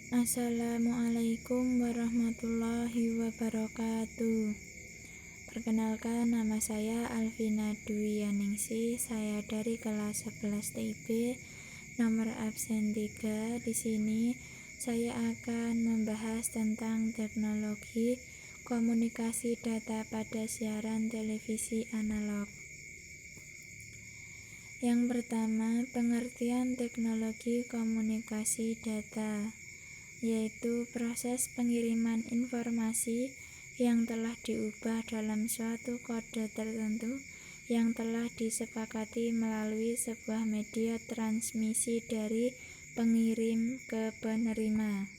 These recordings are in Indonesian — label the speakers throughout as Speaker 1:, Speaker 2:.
Speaker 1: Assalamualaikum warahmatullahi wabarakatuh. Perkenalkan, nama saya Alvina Dwi Yaningsih. Saya dari kelas 11 TIB, nomor absen 3. Di sini saya akan membahas tentang teknologi komunikasi data pada siaran televisi analog. Yang pertama, pengertian teknologi komunikasi data, yaitu proses pengiriman informasi yang telah diubah dalam suatu kode tertentu yang telah disepakati melalui sebuah media transmisi dari pengirim ke penerima.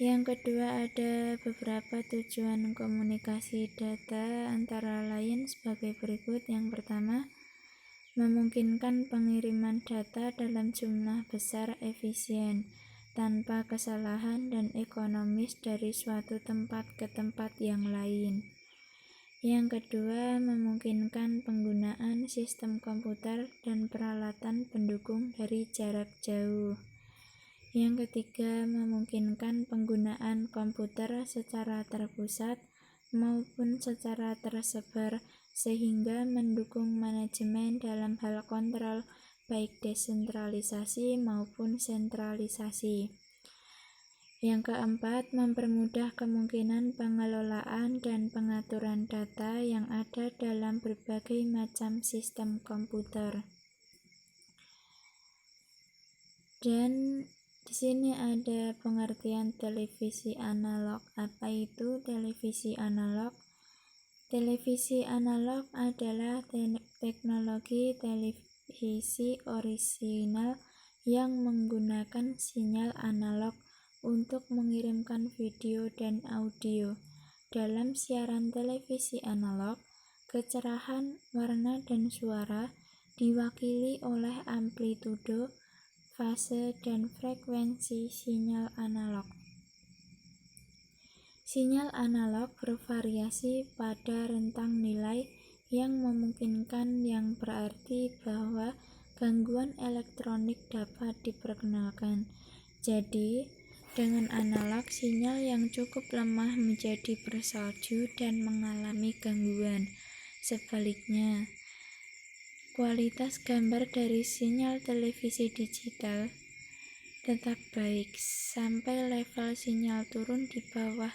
Speaker 1: Yang kedua, ada beberapa tujuan komunikasi data, antara lain sebagai berikut. Yang pertama, memungkinkan pengiriman data dalam jumlah besar, efisien, tanpa kesalahan, dan ekonomis dari suatu tempat ke tempat yang lain. Yang kedua, memungkinkan penggunaan sistem komputer dan peralatan pendukung dari jarak jauh. Yang ketiga, memungkinkan penggunaan komputer secara terpusat maupun secara tersebar, sehingga mendukung manajemen dalam hal kontrol baik desentralisasi maupun sentralisasi. Yang keempat, mempermudah kemungkinan pengelolaan dan pengaturan data yang ada dalam berbagai macam sistem komputer. Dan di sini ada pengertian televisi analog. Apa itu televisi analog? Televisi analog adalah teknologi televisi orisinal yang menggunakan sinyal analog untuk mengirimkan video dan audio. Dalam siaran televisi analog, kecerahan, warna, dan suara diwakili oleh amplitudo, fase, dan frekuensi sinyal analog. Sinyal analog bervariasi pada rentang nilai yang memungkinkan, yang berarti bahwa gangguan elektronik dapat diperkenalkan. Jadi, dengan analog, sinyal yang cukup lemah menjadi bersalju dan mengalami gangguan. Sebaliknya, kualitas gambar dari sinyal televisi digital tetap baik sampai level sinyal turun di bawah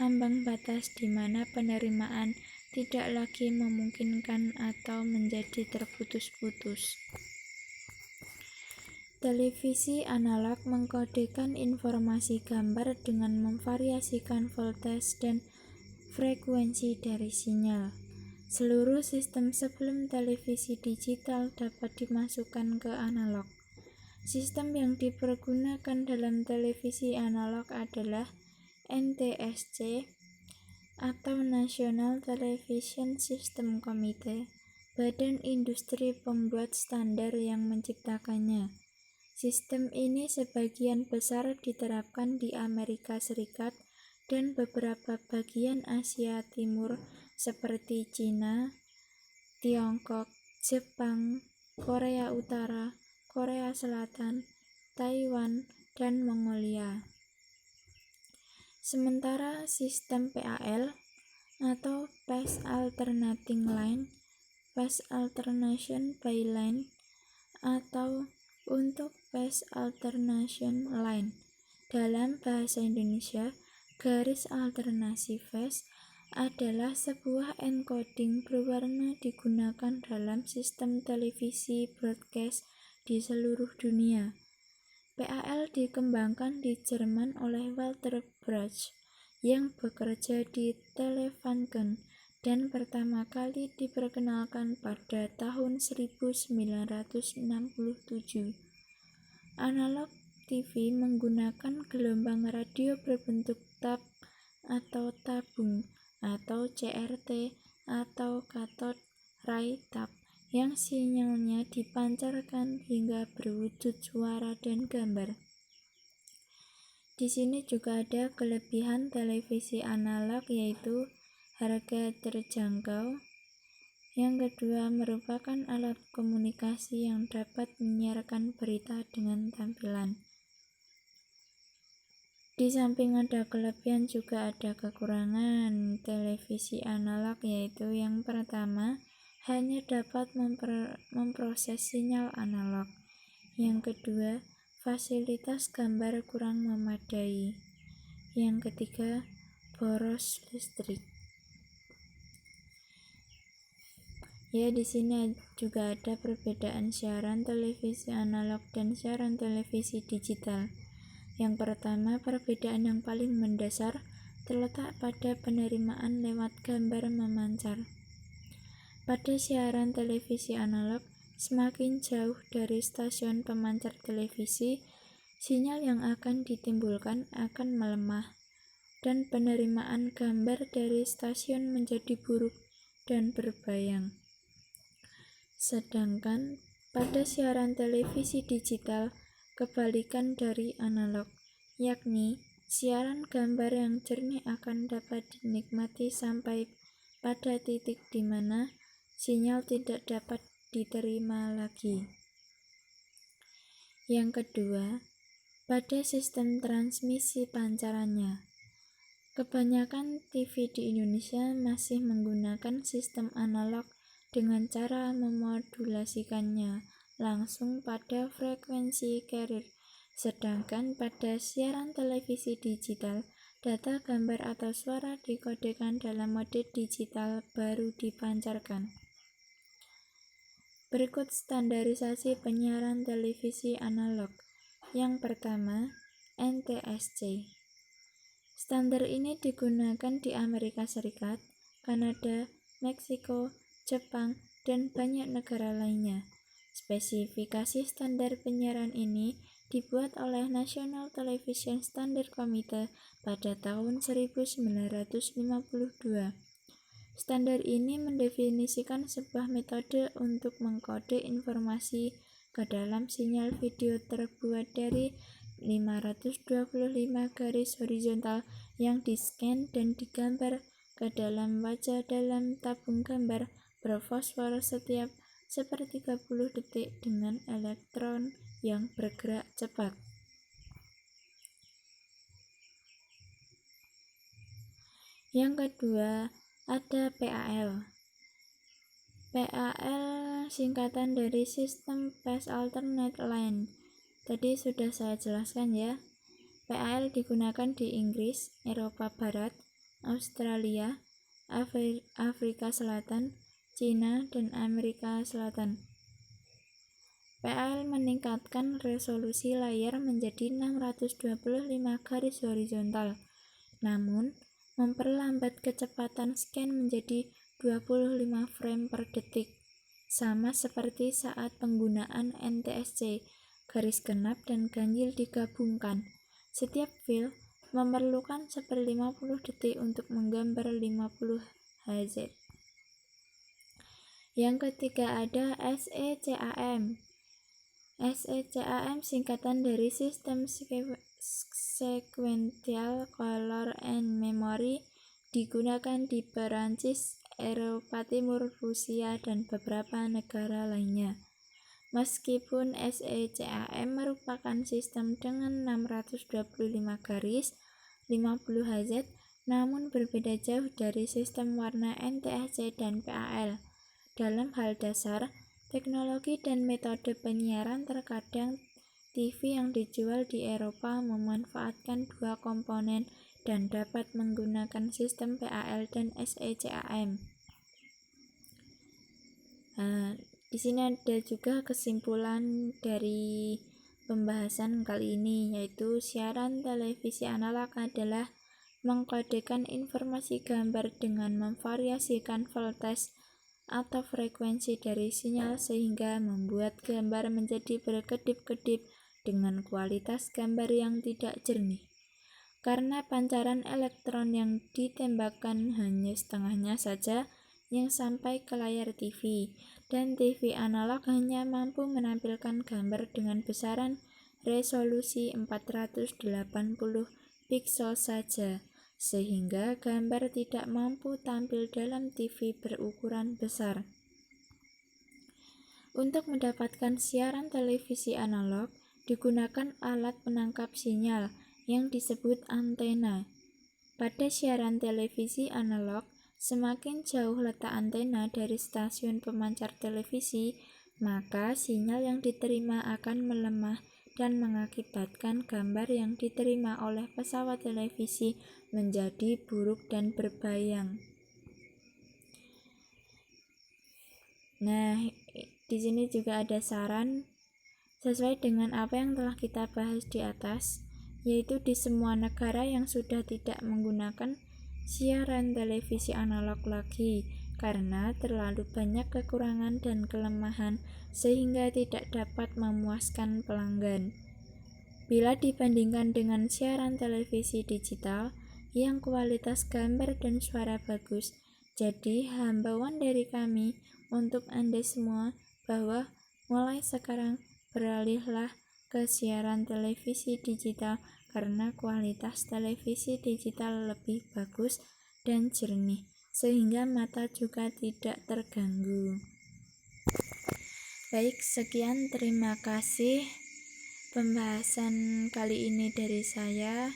Speaker 1: ambang batas di mana penerimaan tidak lagi memungkinkan atau menjadi terputus-putus. Televisi analog mengkodekan informasi gambar dengan memvariasikan voltage dan frekuensi dari sinyal. Seluruh sistem sebelum televisi digital dapat dimasukkan ke analog. Sistem yang dipergunakan dalam televisi analog adalah NTSC atau National Television System Committee, badan industri pembuat standar yang menciptakannya. Sistem ini sebagian besar diterapkan di Amerika Serikat dan beberapa bagian Asia Timur seperti Cina, Tiongkok, Jepang, Korea Utara, Korea Selatan, Taiwan, dan Mongolia. Sementara sistem PAL atau Phase Alternating Line, Phase Alternation by Line, atau untuk Phase Alternation Line, dalam bahasa Indonesia, garis alternasi phase, adalah sebuah encoding berwarna digunakan dalam sistem televisi broadcast di seluruh dunia. PAL dikembangkan di Jerman oleh Walter Brach yang bekerja di Telefunken dan pertama kali diperkenalkan pada tahun 1967. Analog TV menggunakan gelombang radio berbentuk tab atau tabung atau CRT atau cathode ray tab yang sinyalnya dipancarkan hingga berwujud suara dan gambar. Di sini juga ada kelebihan televisi analog, yaitu harga terjangkau. Yang kedua, merupakan alat komunikasi yang dapat menyiarkan berita dengan tampilan Di samping ada kelebihan juga ada kekurangan televisi analog, yaitu yang pertama, hanya dapat memproses sinyal analog. Yang kedua, fasilitas gambar kurang memadai. Yang ketiga, boros listrik. Ya, di sini juga ada perbedaan siaran televisi analog dan siaran televisi digital. Yang pertama, perbedaan yang paling mendasar terletak pada penerimaan lewat gambar memancar. Pada siaran televisi analog, semakin jauh dari stasiun pemancar televisi, sinyal yang akan ditimbulkan akan melemah, dan penerimaan gambar dari stasiun menjadi buruk dan berbayang. Sedangkan pada siaran televisi digital, kebalikan dari analog, yakni siaran gambar yang jernih akan dapat dinikmati sampai pada titik di mana sinyal tidak dapat diterima lagi. Yang kedua, pada sistem transmisi pancarannya. Kebanyakan TV di Indonesia masih menggunakan sistem analog dengan cara memodulasikannya langsung pada frekuensi carrier. Sedangkan pada siaran televisi digital, data gambar atau suara dikodekan dalam mode digital baru dipancarkan. Berikut standarisasi penyiaran televisi analog. Yang pertama, NTSC. Standar ini digunakan di Amerika Serikat, Kanada, Meksiko, Jepang, dan banyak negara lainnya. Spesifikasi standar penyiaran ini dibuat oleh National Television Standard Committee pada tahun 1952. Standar ini mendefinisikan sebuah metode untuk mengkode informasi ke dalam sinyal video terbuat dari 525 garis horizontal yang di-scan dan digambar ke dalam wajah dalam tabung gambar berfosfor setiap sepertiga 30 detik dengan elektron yang bergerak cepat. Yang kedua, ada PAL. PAL singkatan dari System Phase Alternate Line. Tadi sudah saya jelaskan ya. PAL digunakan di Inggris, Eropa Barat, Australia, Afrika Selatan, Cina, dan Amerika Selatan. PAL meningkatkan resolusi layar menjadi 625 garis horizontal, namun memperlambat kecepatan scan menjadi 25 frame per detik, sama seperti saat penggunaan NTSC, garis genap dan ganjil digabungkan. Setiap file memerlukan 1/50 detik untuk menggambar 50 Hz. Yang ketiga ada SECAM. SECAM singkatan dari System Sequential Color and Memory, digunakan di Perancis, Eropa Timur, Rusia, dan beberapa negara lainnya. Meskipun SECAM merupakan sistem dengan 625 garis 50 Hz, namun berbeda jauh dari sistem warna NTSC dan PAL. Dalam hal dasar, teknologi dan metode penyiaran, terkadang TV yang dijual di Eropa memanfaatkan dua komponen dan dapat menggunakan sistem PAL dan SECAM. Di sini ada juga kesimpulan dari pembahasan kali ini, yaitu siaran televisi analog adalah mengkodekan informasi gambar dengan memvariasikan voltage atau frekuensi dari sinyal sehingga membuat gambar menjadi berkedip-kedip dengan kualitas gambar yang tidak jernih. Karena pancaran elektron yang ditembakkan hanya setengahnya saja yang sampai ke layar TV, dan TV analog hanya mampu menampilkan gambar dengan besaran resolusi 480 piksel saja, sehingga gambar tidak mampu tampil dalam TV berukuran besar. Untuk mendapatkan siaran televisi analog, digunakan alat penangkap sinyal, yang disebut antena. Pada siaran televisi analog, semakin jauh letak antena dari stasiun pemancar televisi, maka sinyal yang diterima akan melemah dan mengakibatkan gambar yang diterima oleh pesawat televisi menjadi buruk dan berbayang. Nah, di sini juga ada saran sesuai dengan apa yang telah kita bahas di atas, yaitu di semua negara yang sudah tidak menggunakan siaran televisi analog lagi karena terlalu banyak kekurangan dan kelemahan sehingga tidak dapat memuaskan pelanggan. Bila dibandingkan dengan siaran televisi digital yang kualitas gambar dan suara bagus, jadi himbauan dari kami untuk Anda semua bahwa mulai sekarang beralihlah ke siaran televisi digital karena kualitas televisi digital lebih bagus dan jernih, sehingga mata juga tidak terganggu. Baik, sekian, terima kasih pembahasan kali ini dari saya.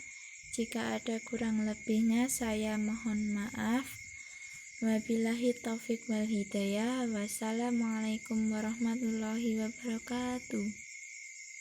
Speaker 1: Jika ada kurang lebihnya, saya mohon maaf. Wabillahi taufik wal hidayah. Wassalamualaikum warahmatullahi wabarakatuh.